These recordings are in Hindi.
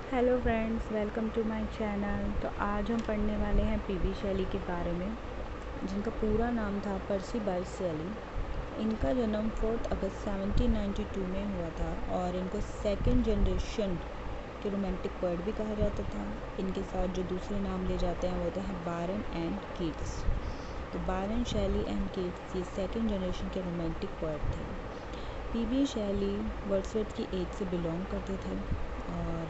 Hello friends, welcome to my channel. तो आज हम पढ़ने वाले हैं पीबी शैली के बारे में, जिनका पूरा नाम था पर्सी बाइस शैली। इनका जन्म 4 अगस्त 1792 में हुआ था और इनको सेकंड जनरेशन के रोमांटिक पोएट भी कहा जाता था। इनके साथ जो दूसरे नाम ले जाते हैं वो होते हैं बायरन एंड कीट्स। तो बायरन, शैली एंड कीट्स ये सेकंड जनरेशन के रोमांटिक पोएट थे। पीबी शैली वर्ड्सवर्थ की एज से बिलोंग करते थे और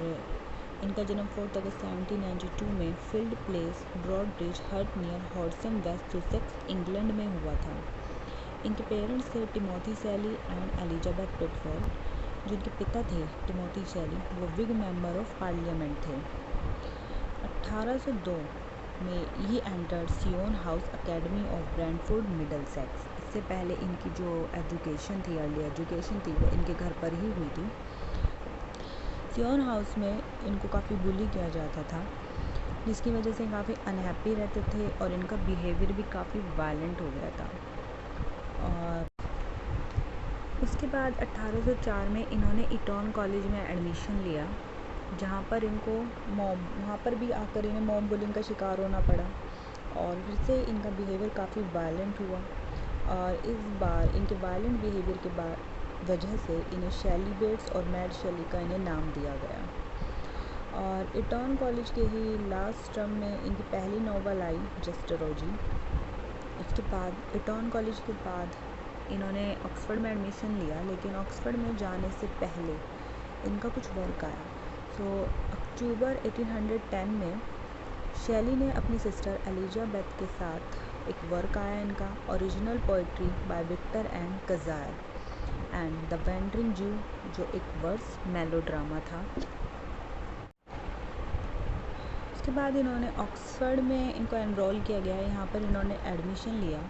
इनका जन्म 4 अगस्त 1792 में Field Place, Broadbridge, Heath near Horsham, West Sussex, England में हुआ था। इनके पेरेंट्स थे टिमोथी शैली एंड एलिजाबेथ पिटफॉल। जो इनके पिता थे टिमोथी शैली, वो विग मेंबर ऑफ पार्लियामेंट थे। 1802 में he entered Syon House Academy of Brentford, Middlesex. इससे पहले इनकी जो एजुकेशन थी, अर्ली एजुकेशन थी, वो इनके घर पर ही हुई थी। सियोन हाउस में इनको काफ़ी बुली किया जाता था, जिसकी वजह से काफ़ी अनहैप्पी रहते थे और इनका बिहेवियर भी काफ़ी वायलेंट हो गया था। और उसके बाद 1804 में इन्होंने ईटॉन कॉलेज में एडमिशन लिया, जहाँ पर इनको वहाँ पर भी आकर इन्हें मॉब बुलिंग का शिकार होना पड़ा और फिर से इनका बिहेवियर काफ़ी वायलेंट हुआ। और इस बार इनके वायलेंट बिहेवियर के बाद वजह से इन्हें शैली बेट्स और मैड शैली का इन्हें नाम दिया गया। और ईटॉन कॉलेज के ही लास्ट टर्म में इनकी पहली नॉवल आई जस्टरोजी। इसके बाद ईटॉन कॉलेज के बाद इन्होंने ऑक्सफोर्ड में एडमिशन लिया, लेकिन ऑक्सफोर्ड में जाने से पहले इनका कुछ वर्क आया। सो अक्टूबर 1810 में शैली ने अपनी सिस्टर एलिजाबेथ के साथ एक वर्क आया इनका, original poetry by Victor and Cazire and the wandering Jew, जो एक वर्स मेलोड्रामा था। उसके बाद इन्होंने ऑक्सफोर्ड में इनको एनरोल किया गया। यहाँ पर इन्होंने एडमिशन लिया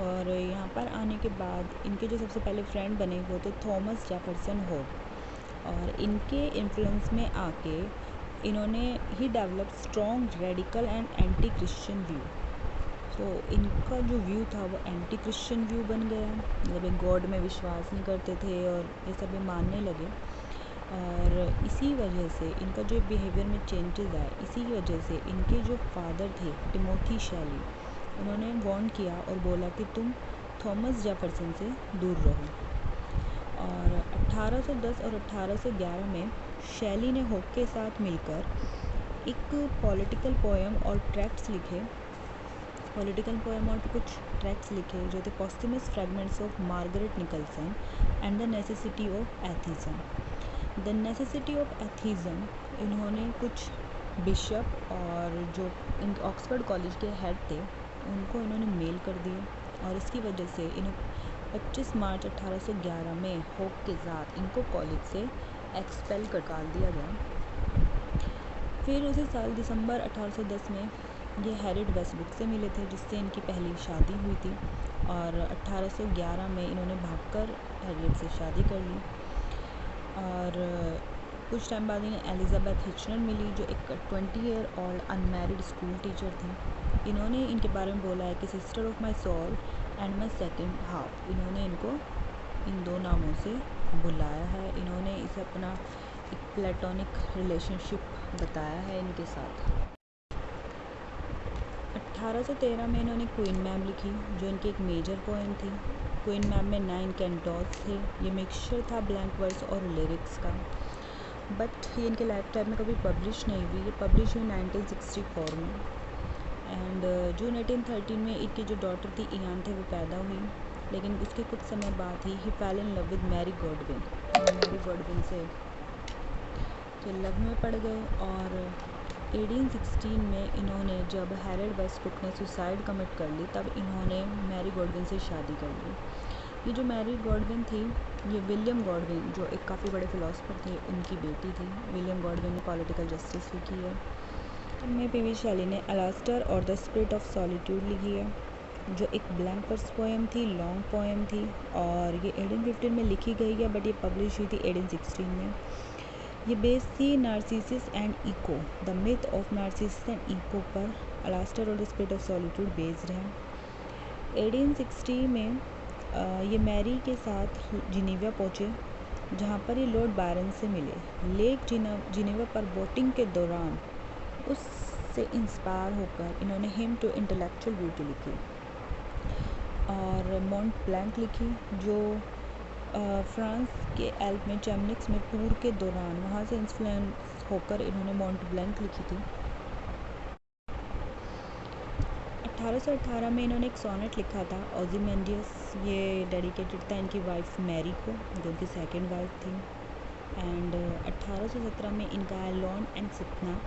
और यहाँ पर आने के बाद इनके जो सबसे पहले फ्रेंड बने वो थे थॉमस जेफरसन होप। और इनके इन्फ्लुएंस में आके इन्होंने ही develop strong radical and anti Christian view. तो इनका जो व्यू था वो एंटी क्रिश्चियन व्यू बन गया, मतलब गॉड में विश्वास नहीं करते थे और ये सब मानने लगे। और इसी वजह से इनका जो बिहेवियर में चेंजेस आए, इसी वजह से इनके जो फादर थे टिमोथी शैली, उन्होंने वार्न किया और बोला कि तुम थॉमस जेफरसन से दूर रहो। और 1810 और 1811 में शैली ने होप के साथ मिलकर एक पॉलिटिकल पोएम और ट्रैक्ट्स लिखे, कुछ ट्रैक्ट्स लिखे जो थे posthumous fragments of Margaret Nicholson and the necessity of atheism. The necessity of atheism इन्होंने कुछ बिशप और जो इनके ऑक्सफोर्ड कॉलेज के हेड थे उनको इन्होंने मेल कर दिए और इसकी वजह से इन्हें 25 मार्च 1811 में होप के साथ इनको कॉलेज से एक्सपेल कर दिया गया। फिर उसी साल दिसंबर 1810 में ये हैरिट वेस्टब्रुक से मिले थे, जिससे इनकी पहली शादी हुई थी। और 1811 में इन्होंने भागकर हैरिट से शादी कर ली। और कुछ टाइम बाद इन्हें एलिजाबेथ हिचनर मिली, जो एक 20 year old unmarried school teacher थी। इन्होंने इनके बारे में बोला है कि sister of my soul and my second half. इन्होंने इनको इन दो नामों से बुलाया है। इन्होंने इसे अपना एक प्लेटोनिक रिलेशनशिप बताया है इनके साथ। 1813 में इन्होंने क्वीन मैम लिखी, जो इनकी एक मेजर पोएम थी। क्वीन मैम में 9 कैंटोस थे। ये मिक्सचर था ब्लैंक वर्स और लिरिक्स का, बट ये इनके लाइफ टाइम में कभी पब्लिश नहीं हुई। ये पब्लिश हुई 1964 में। एंड जून 1813 में इनकी जो डॉटर थी इयान थे, वो पैदा हुई, लेकिन उसके कुछ समय बाद he fell in love with Mary Godwin. Mary Godwin से ये लव में पड़ गए और 1816 में इन्होंने, जब हैरिट वेस्टब्रुक ने सुसाइड कमिट कर ली, तब इन्होंने मैरी गॉडविन से शादी कर ली। ये जो मैरी गॉडविन थी, ये विलियम गॉडविन, जो एक काफ़ी बड़े फिलोसफर थे, उनकी बेटी थी। विलियम गॉडविन ने पॉलिटिकल जस्टिस भी की है। में पीबी शैली ने अलास्टर और द स्पिरिट ऑफ सॉलिट्यूड लिखी है, जो एक ब्लैंक वर्स पोएम थी, लॉन्ग पोएम थी और ये 1815 में लिखी गई है, बट ये पब्लिश हुई थी 1816 में। ये बेस्ड थी Narcissus and Echo, the myth of Narcissus and Echo पर। अलास्टर और the spirit of solitude based है। 1860 में ये मैरी के साथ जिनीवा पहुँचे जहाँ पर ये लॉर्ड बायरन से मिले। लेक जिनेवा पर बोटिंग के दौरान उससे इंस्पायर होकर इन्होंने हिम टू इंटेलेक्चुअल ब्यूटी लिखी और मॉन्ट ब्लैंक लिखी, जो फ्रांस के एल्प में चैमनिक्स में टूर के दौरान वहाँ से इन्फ्लुएंस होकर इन्होंने मॉन्ट ब्लैंक लिखी थी। 1818 में इन्होंने एक सोनेट लिखा था ओzymandias, ये डेडिकेटेड था इनकी वाइफ मैरी को, जो उनकी सेकंड वाइफ थी। एंड 1817 में इनका है लॉन एंड सितना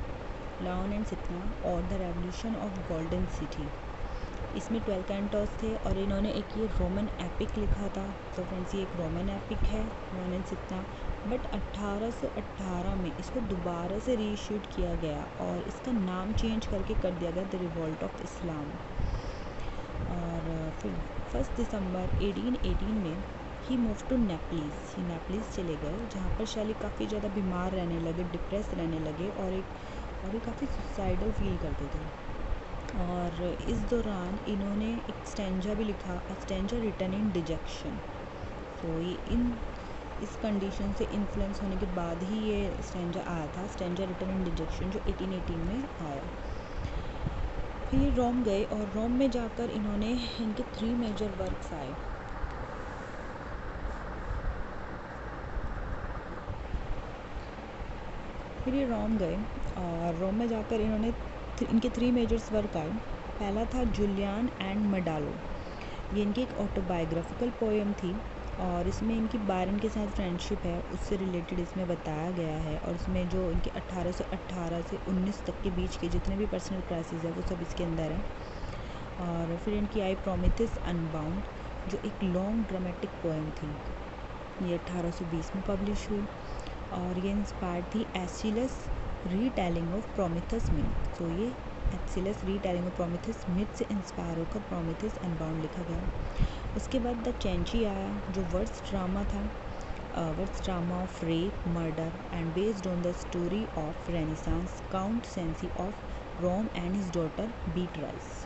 और the revolution of golden city. इसमें 12 कैंटोस थे और इन्होंने एक ये रोमन एपिक लिखा था। तो फ्रेंड्स ये एक रोमन एपिक है लॉन एंड सितना, बट 1818 में इसको दोबारा से रीशूट किया गया और इसका नाम चेंज करके कर दिया गया द रिवॉल्ट ऑफ इस्लाम। और फिर 1 दिसंबर 1818 में ही मूव टू नेपल्स, ही नेपल्स चले गए, जहाँ पर शैली काफ़ी ज़्यादा बीमार रहने लगे, डिप्रेस रहने लगे और ये काफ़ी सुसाइडल फील करते थे। और इस दौरान इन्होंने एक स्टैंजा भी लिखा, स्टैंजा रिटन इन डिजेक्शन। तो ये इस कंडीशन से इन्फ्लुएंस होने के बाद ही ये स्टैंजा आया था, स्टैंजा रिटन इन डिजेक्शन, जो 1818 में आया। फिर ये रोम गए और रोम में जाकर इन्होंने इनके 3 मेजर वर्क्स आए। फिर ये रोम गए और रोम में जाकर इन्होंने इनके 3 मेजर्स वर्क आए। पहला था जुलियन एंड मेडालो, ये इनकी एक ऑटोबायोग्राफिकल पोएम थी और इसमें इनकी बायरन के साथ फ्रेंडशिप है, उससे रिलेटेड इसमें बताया गया है। और इसमें जो इनके 1818 से 19 तक के बीच के जितने भी पर्सनल क्राइसिस है वो सब इसके अंदर है। और फिर इनकी आई प्रोमिथिस अनबाउंड, जो एक लॉन्ग ड्रामेटिक पोएम थी, ये 1820 में पब्लिश हुई और ये इंस्पायर्ड थी एस्चिलस रीटेलिंग ऑफ प्रोमिथस में। तो ये एस्चिलस रीटेलिंग ऑफ प्रोमिथस मिथ से इंस्पायर होकर प्रोमिथस अनबाउंड लिखा गया। उसके बाद द चेंची आया, जो वर्ड्स ड्रामा था, verse drama of rape murder and based on the story of Renaissance Count Cenci of Rome and his daughter Beatrice.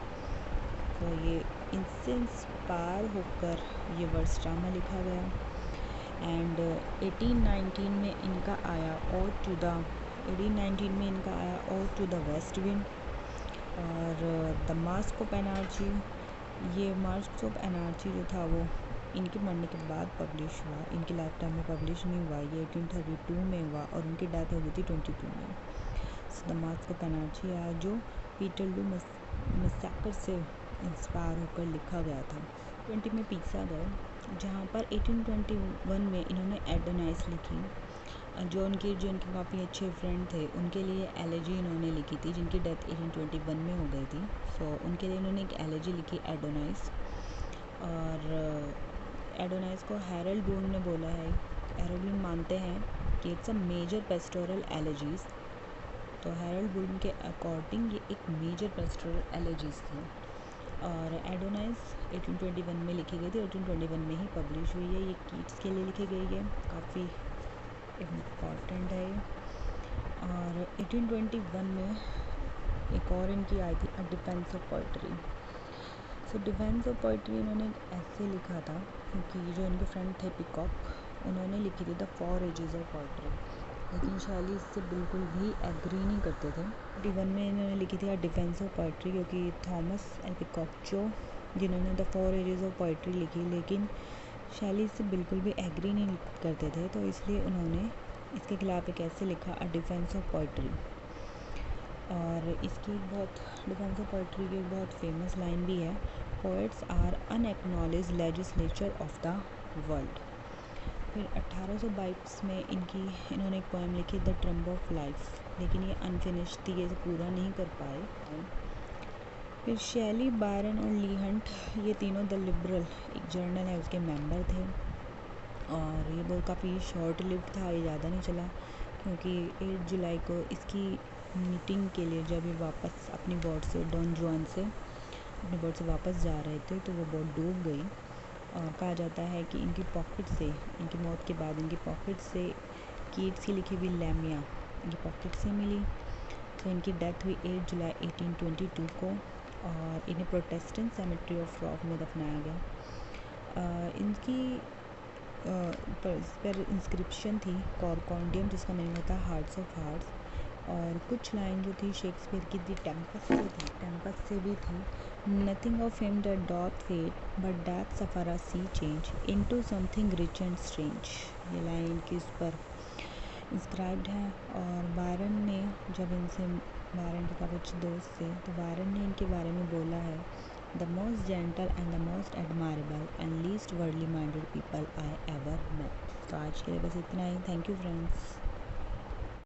तो ये इनसे इंस्पायर होकर ये वर्ड्स ड्रामा लिखा गया। एंड 1819 में इनका आया और टू द 1819 में इनका आया और टू द वेस्ट विंड और द मास्क ऑफ एनर्जी। ये मास्क ऑफ एनर्जी जो था वो इनके मरने के बाद पब्लिश हुआ, इनकी लाइफ टाइम में पब्लिश नहीं हुआ, ये 1832 में हुआ और उनकी डेथ हो गई थी 22 में। So the mask of energy आया, जो पीटरलू मैसेकर से इंस्पायर होकर लिखा गया था। 20 में पीसा गए, जहाँ पर 1821 में इन्होंने एडोनाइस लिखी, जो उनके काफ़ी अच्छे फ्रेंड थे उनके लिए एलेजी इन्होंने लिखी थी, जिनकी डेथ 1821 में हो गई थी। सो उनके लिए इन्होंने एक एलेजी लिखी एडोनाइस। और एडोनाइस को हैरल्ड बून ने बोला है, हैरल्ड बून मानते हैं कि इट्स अ मेजर पेस्टोरल एलेजीज। तो हैरल्ड बून के अकॉर्डिंग ये एक मेजर पेस्टोरल एलेजीज थी। और एडोनाइस 1821 में लिखी गई थी, 1821 में ही पब्लिश हुई है। ये कीट्स के लिए लिखी गई है, काफ़ी इम्पॉर्टेंट है ये। और 1821 में एक और इनकी आई थी a defence of poetry. So defence of poetry इन्होंने ऐसे लिखा था क्योंकि जो इनके फ्रेंड थे पिकॉक, उन्होंने लिखी थी द 4 एजेस ऑफ पोइट्री, लेकिन शैली इससे बिल्कुल भी एग्री नहीं करते थे। 1821 में इन्होंने लिखी थी डिफेंस ऑफ पोइट्री, क्योंकि थॉमस एल पिकॉक जिन्होंने द 4 एजेस ऑफ पोइट्री लिखी, लेकिन शैली इससे बिल्कुल भी एग्री नहीं करते थे, तो इसलिए उन्होंने इसके खिलाफ एक ऐसे लिखा अ डिफेंस ऑफ पोइट्री। और इसकी डिफेंस ऑफ पोइट्री की एक बहुत फेमस लाइन भी है, poets are unacknowledged legislators of the world. फिर 1822 में इन्होंने एक पोएम लिखी द ट्रम्ब ऑफ लाइफ, लेकिन ये अनफिनिश थी, ये पूरा नहीं कर पाए। फिर शैली, बायरन और ली हंट, ये तीनों द लिबरल एक जर्नल है उसके मेंबर थे और ये बहुत काफ़ी शॉर्ट लिव्ड था, ये ज़्यादा नहीं चला, क्योंकि 8 जुलाई को इसकी मीटिंग के लिए जब ये वापस अपनी बोट से डॉन जुआन से अपनी बोट से वापस जा रहे थे तो वो बोट डूब गई। और कहा जाता है कि इनकी पॉकेट से, इनकी मौत के बाद इनकी पॉकेट से कीट्स की लिखी हुई लैमिया इनकी पॉकेट से मिली। तो इनकी डेथ हुई 8 जुलाई 1822 को और इन्हें प्रोटेस्टेंट सेमेट्री ऑफ रॉक में दफनाया गया। इनकी पर इस पर इंस्क्रिप्शन थी कॉरकॉन्डियम, जिसका मीनिंग होता है हार्ट्स ऑफ हार्ट्स। और कुछ लाइन जो थी शेक्सपियर की थी टेम्पस से भी थी। Nothing of him that doth fade but that suffer a sea change into something rich and strange. ये लाइन की उस पर इंस्क्राइब्ड है। और बायरन ने जब इनसे, बायरन के कुछ दोस्त थे, तो बायरन ने इनके बारे में बोला है, the most gentle and the most admirable and least worldly minded people I ever met. तो आज के लिए बस इतना ही। Thank you friends.